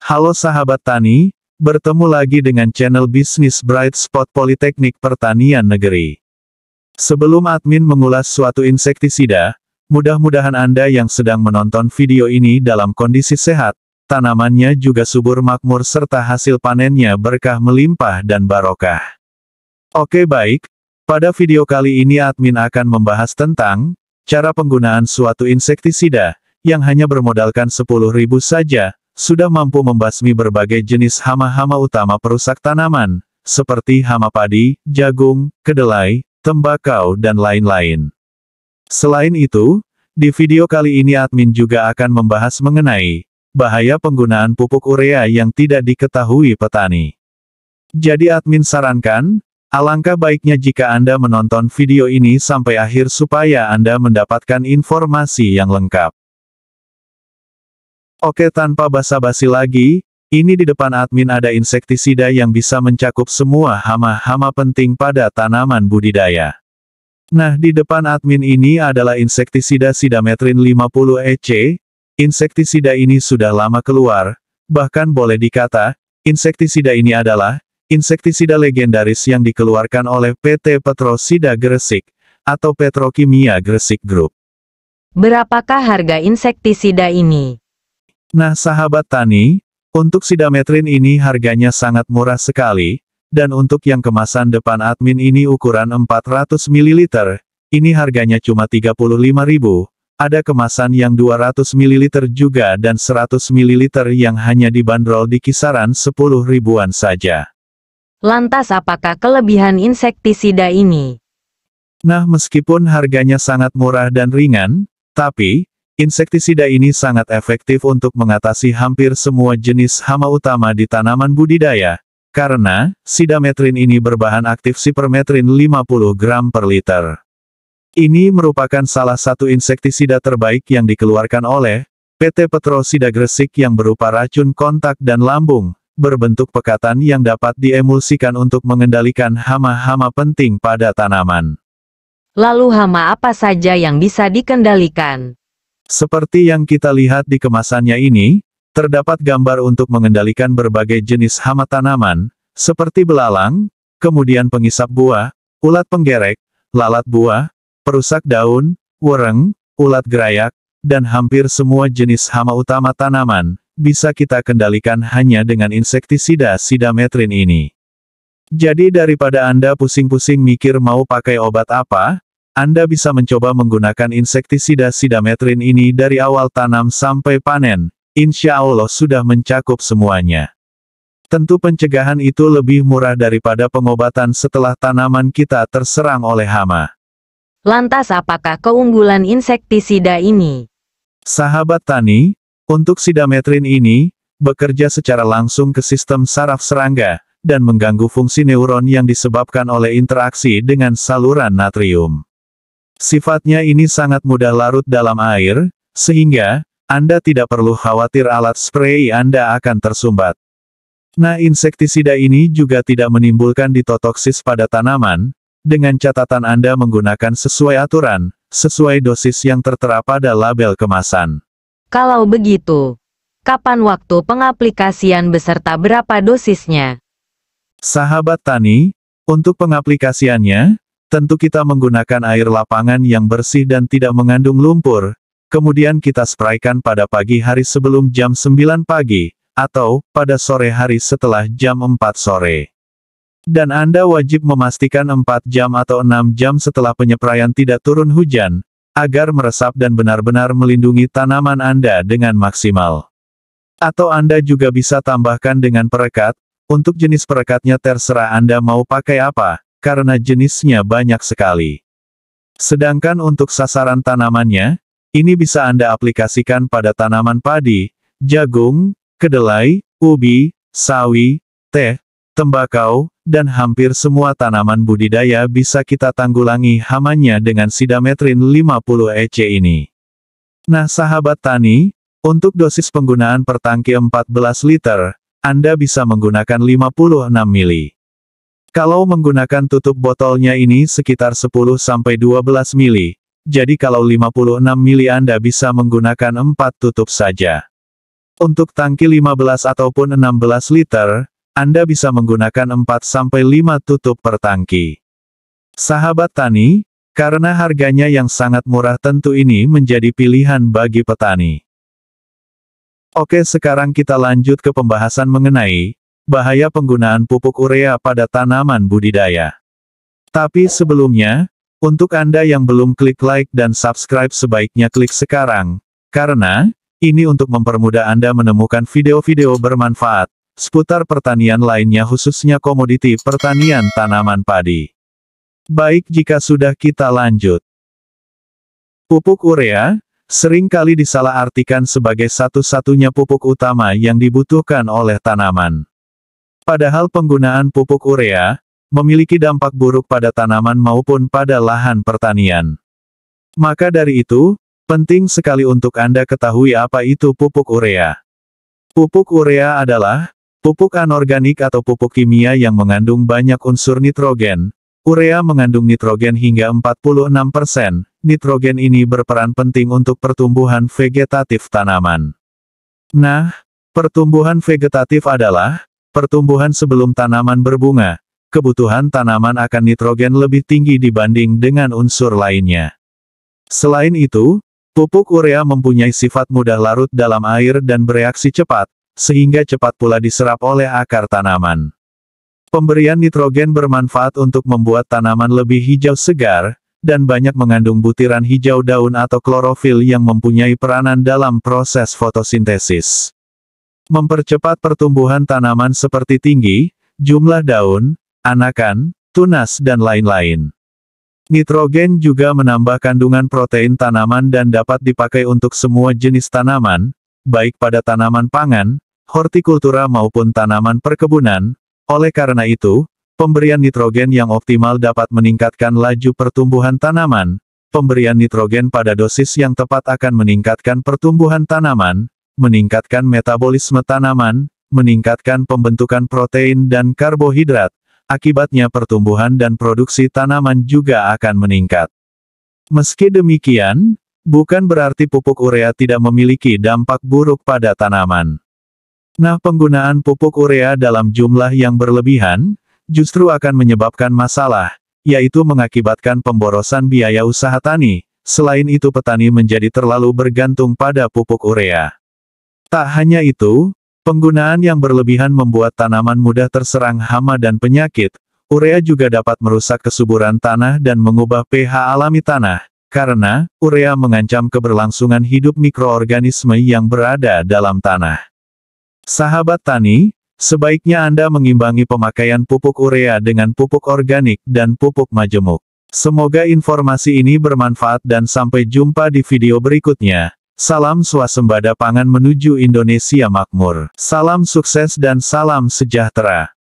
Halo sahabat tani, bertemu lagi dengan channel bisnis Bright Spot Politeknik Pertanian Negeri. Sebelum admin mengulas suatu insektisida, mudah-mudahan Anda yang sedang menonton video ini dalam kondisi sehat, tanamannya juga subur makmur serta hasil panennya berkah melimpah dan barokah. Oke baik, pada video kali ini admin akan membahas tentang cara penggunaan suatu insektisida yang hanya bermodalkan 10.000 saja, sudah mampu membasmi berbagai jenis hama-hama utama perusak tanaman, seperti hama padi, jagung, kedelai, tembakau dan lain-lain. Selain itu, di video kali ini admin juga akan membahas mengenai bahaya penggunaan pupuk urea yang tidak diketahui petani. Jadi admin sarankan, alangkah baiknya jika Anda menonton video ini sampai akhir supaya Anda mendapatkan informasi yang lengkap. Oke, tanpa basa-basi lagi, ini di depan admin ada insektisida yang bisa mencakup semua hama-hama penting pada tanaman budidaya. Nah, di depan admin ini adalah insektisida Sidametrin 50 EC. Insektisida ini sudah lama keluar, bahkan boleh dikata, insektisida ini adalah insektisida legendaris yang dikeluarkan oleh PT Petrosida Gresik, atau Petrokimia Gresik Group. Berapakah harga insektisida ini? Nah sahabat tani, untuk Sidametrin ini harganya sangat murah sekali, dan untuk yang kemasan depan admin ini ukuran 400 ml, ini harganya cuma 35.000, ada kemasan yang 200 ml juga dan 100 ml yang hanya dibanderol di kisaran 10 ribuan saja. Lantas apakah kelebihan insektisida ini? Nah meskipun harganya sangat murah dan ringan, tapi insektisida ini sangat efektif untuk mengatasi hampir semua jenis hama utama di tanaman budidaya, karena Sidametrin ini berbahan aktif Sipermetrin 50 gram per liter. Ini merupakan salah satu insektisida terbaik yang dikeluarkan oleh PT Petrosida Gresik yang berupa racun kontak dan lambung, berbentuk pekatan yang dapat diemulsikan untuk mengendalikan hama-hama penting pada tanaman. Lalu hama apa saja yang bisa dikendalikan? Seperti yang kita lihat di kemasannya ini, terdapat gambar untuk mengendalikan berbagai jenis hama tanaman, seperti belalang, kemudian pengisap buah, ulat penggerek, lalat buah, perusak daun, wereng, ulat gerayak, dan hampir semua jenis hama utama tanaman, bisa kita kendalikan hanya dengan insektisida Sidametrin ini. Jadi daripada Anda pusing-pusing mikir mau pakai obat apa, Anda bisa mencoba menggunakan insektisida Sidametrin ini dari awal tanam sampai panen, insya Allah sudah mencakup semuanya. Tentu pencegahan itu lebih murah daripada pengobatan setelah tanaman kita terserang oleh hama. Lantas apakah keunggulan insektisida ini? Sahabat tani, untuk Sidametrin ini, bekerja secara langsung ke sistem saraf serangga, dan mengganggu fungsi neuron yang disebabkan oleh interaksi dengan saluran natrium. Sifatnya ini sangat mudah larut dalam air, sehingga Anda tidak perlu khawatir alat spray Anda akan tersumbat. Nah, insektisida ini juga tidak menimbulkan ditotoksis pada tanaman, dengan catatan Anda menggunakan sesuai aturan, sesuai dosis yang tertera pada label kemasan. Kalau begitu, kapan waktu pengaplikasian beserta berapa dosisnya? Sahabat tani, untuk pengaplikasiannya, tentu kita menggunakan air lapangan yang bersih dan tidak mengandung lumpur, kemudian kita spraykan pada pagi hari sebelum jam 9 pagi, atau pada sore hari setelah jam 4 sore. Dan Anda wajib memastikan 4 jam atau 6 jam setelah penyepraian tidak turun hujan, agar meresap dan benar-benar melindungi tanaman Anda dengan maksimal. Atau Anda juga bisa tambahkan dengan perekat, untuk jenis perekatnya terserah Anda mau pakai apa, karena jenisnya banyak sekali. Sedangkan untuk sasaran tanamannya, ini bisa Anda aplikasikan pada tanaman padi, jagung, kedelai, ubi, sawi, teh, tembakau, dan hampir semua tanaman budidaya bisa kita tanggulangi hamanya dengan Sidametrin 50 EC ini. Nah sahabat tani, untuk dosis penggunaan per tangki 14 liter, Anda bisa menggunakan 56 mili. Kalau menggunakan tutup botolnya ini sekitar 10-12 mili, jadi kalau 56 mili Anda bisa menggunakan 4 tutup saja. Untuk tangki 15 ataupun 16 liter, Anda bisa menggunakan 4-5 tutup per tangki. Sahabat tani, karena harganya yang sangat murah tentu ini menjadi pilihan bagi petani. Oke, sekarang kita lanjut ke pembahasan mengenai bahaya penggunaan pupuk urea pada tanaman budidaya. Tapi sebelumnya, untuk Anda yang belum klik like dan subscribe sebaiknya klik sekarang, karena ini untuk mempermudah Anda menemukan video-video bermanfaat seputar pertanian lainnya khususnya komoditi pertanian tanaman padi. Baik, jika sudah kita lanjut. Pupuk urea sering kali disalahartikan sebagai satu-satunya pupuk utama yang dibutuhkan oleh tanaman. Padahal penggunaan pupuk urea memiliki dampak buruk pada tanaman maupun pada lahan pertanian. Maka dari itu, penting sekali untuk Anda ketahui apa itu pupuk urea. Pupuk urea adalah pupuk anorganik atau pupuk kimia yang mengandung banyak unsur nitrogen. Urea mengandung nitrogen hingga 46%. Nitrogen ini berperan penting untuk pertumbuhan vegetatif tanaman. Nah, pertumbuhan vegetatif adalah pertumbuhan sebelum tanaman berbunga. Kebutuhan tanaman akan nitrogen lebih tinggi dibanding dengan unsur lainnya. Selain itu, pupuk urea mempunyai sifat mudah larut dalam air dan bereaksi cepat, sehingga cepat pula diserap oleh akar tanaman. Pemberian nitrogen bermanfaat untuk membuat tanaman lebih hijau segar, dan banyak mengandung butiran hijau daun atau klorofil yang mempunyai peranan dalam proses fotosintesis. Mempercepat pertumbuhan tanaman seperti tinggi, jumlah daun, anakan, tunas dan lain-lain. Nitrogen juga menambah kandungan protein tanaman dan dapat dipakai untuk semua jenis tanaman, baik pada tanaman pangan, hortikultura maupun tanaman perkebunan. Oleh karena itu, pemberian nitrogen yang optimal dapat meningkatkan laju pertumbuhan tanaman. Pemberian nitrogen pada dosis yang tepat akan meningkatkan pertumbuhan tanaman, meningkatkan metabolisme tanaman, meningkatkan pembentukan protein dan karbohidrat. Akibatnya pertumbuhan dan produksi tanaman juga akan meningkat. Meski demikian, bukan berarti pupuk urea tidak memiliki dampak buruk pada tanaman. Nah, penggunaan pupuk urea dalam jumlah yang berlebihan, justru akan menyebabkan masalah, yaitu mengakibatkan pemborosan biaya usaha tani. Selain itu petani menjadi terlalu bergantung pada pupuk urea. Tak hanya itu, penggunaan yang berlebihan membuat tanaman mudah terserang hama dan penyakit. Urea juga dapat merusak kesuburan tanah dan mengubah pH alami tanah, karena urea mengancam keberlangsungan hidup mikroorganisme yang berada dalam tanah. Sahabat tani, sebaiknya Anda mengimbangi pemakaian pupuk urea dengan pupuk organik dan pupuk majemuk. Semoga informasi ini bermanfaat dan sampai jumpa di video berikutnya. Salam swasembada pangan menuju Indonesia makmur. Salam sukses dan salam sejahtera.